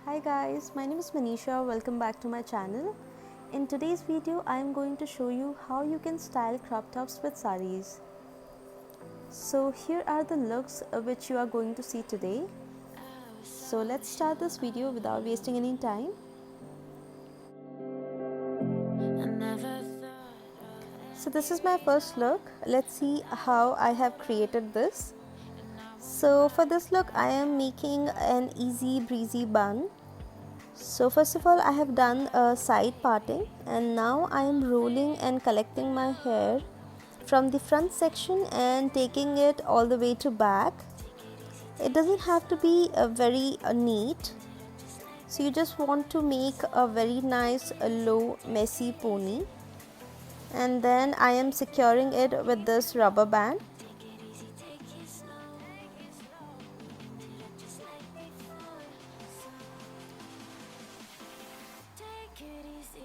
Hi guys, my name is Manisha. Welcome back to my channel. In today's video, I am going to show you how you can style crop tops with saris. So here are the looks which you are going to see today. So let's start this video without wasting any time. So this is my first look. Let's see how I have created this. So for this look, I am making an easy breezy bun. So first of all, I have done a side parting and now I am rolling and collecting my hair from the front section and taking it all the way to back. It doesn't have to be very neat. So you just want to make a very nice low messy pony, and then I am securing it with this rubber band.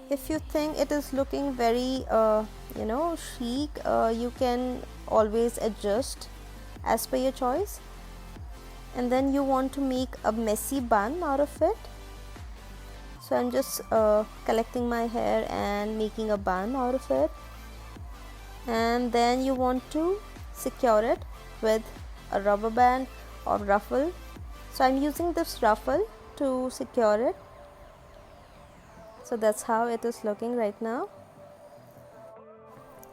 If you think it is looking very chic, you can always adjust as per your choice. And then you want to make a messy bun out of it. So I'm just collecting my hair and making a bun out of it. And then you want to secure it with a rubber band or ruffle. So I'm using this ruffle to secure it. So that's how it is looking right now.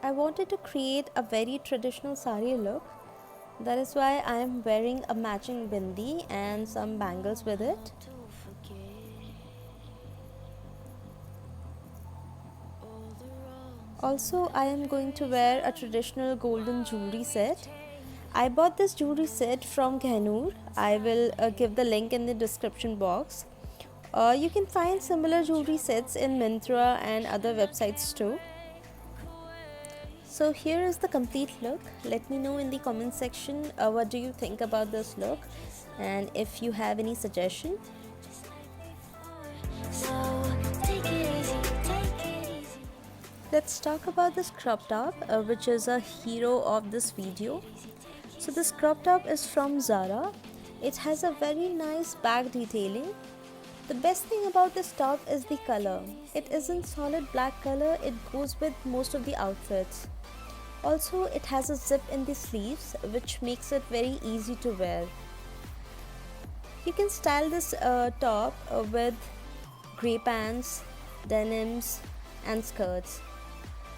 I wanted to create a very traditional sari look. That is why I am wearing a matching bindi and some bangles with it. Also, I am going to wear a traditional golden jewelry set. I bought this jewelry set from Gehnoor. I will give the link in the description box. You can find similar jewelry sets in Myntra and other websites too. So here is the complete look. Let me know in the comment section what do you think about this look and if you have any suggestion. Let's talk about this crop top which is a hero of this video. So this crop top is from Zara. It has a very nice back detailing. The best thing about this top is the color. It isn't solid black color, it goes with most of the outfits. Also, it has a zip in the sleeves which makes it very easy to wear. You can style this top with grey pants, denims and skirts.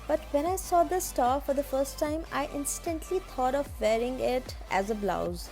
But when I saw this top for the first time, I instantly thought of wearing it as a blouse.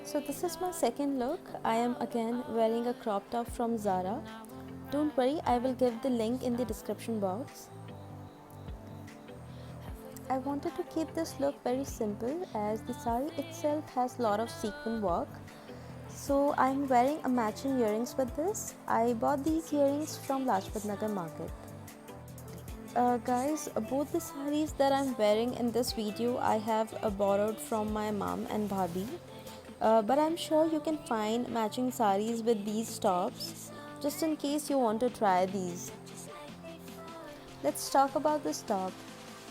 So this is my second look. I am again wearing a crop top from Zara. Don't worry, I will give the link in the description box. I wanted to keep this look very simple as the sari itself has a lot of sequin work. So I am wearing a matching earrings with this. I bought these earrings from Lajpat Nagar market. Guys, both the saris that I am wearing in this video I have borrowed from my mom and bhabhi. But I'm sure you can find matching saris with these tops just in case you want to try these. Let's talk about this top.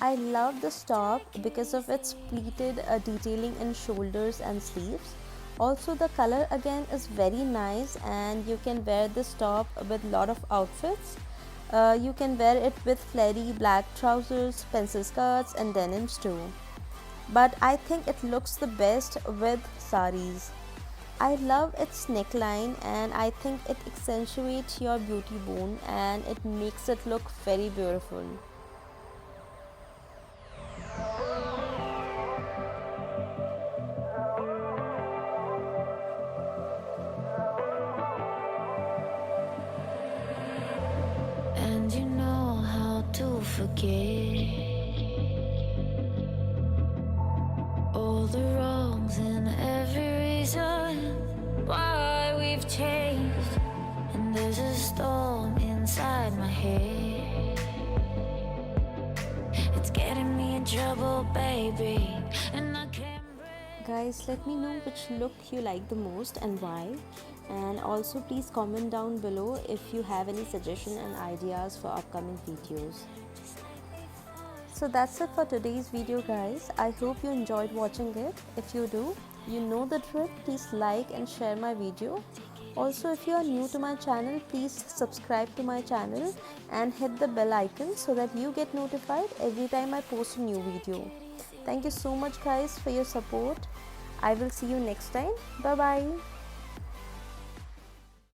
I love this top because of its pleated detailing in shoulders and sleeves. Also the color again is very nice and you can wear this top with lot of outfits. You can wear it with flary black trousers, pencil skirts and denims too. But I think it looks the best with saris. I love its neckline and I think it accentuates your beauty bone and it makes it look very beautiful. forget all the wrongs and every reason why we've changed. And there's a storm inside my head. It's getting me in trouble, baby, and I can't breathe. Guys, let me know which look you like the most and why. And also please comment down below if you have any suggestion and ideas for upcoming videos. So that's it for today's video, guys. I hope you enjoyed watching it. If you do, you know the trick. Please like and share my video. Also, if you are new to my channel, please subscribe to my channel and hit the bell icon so that you get notified every time I post a new video. Thank you so much, guys, for your support. I will see you next time. Bye bye.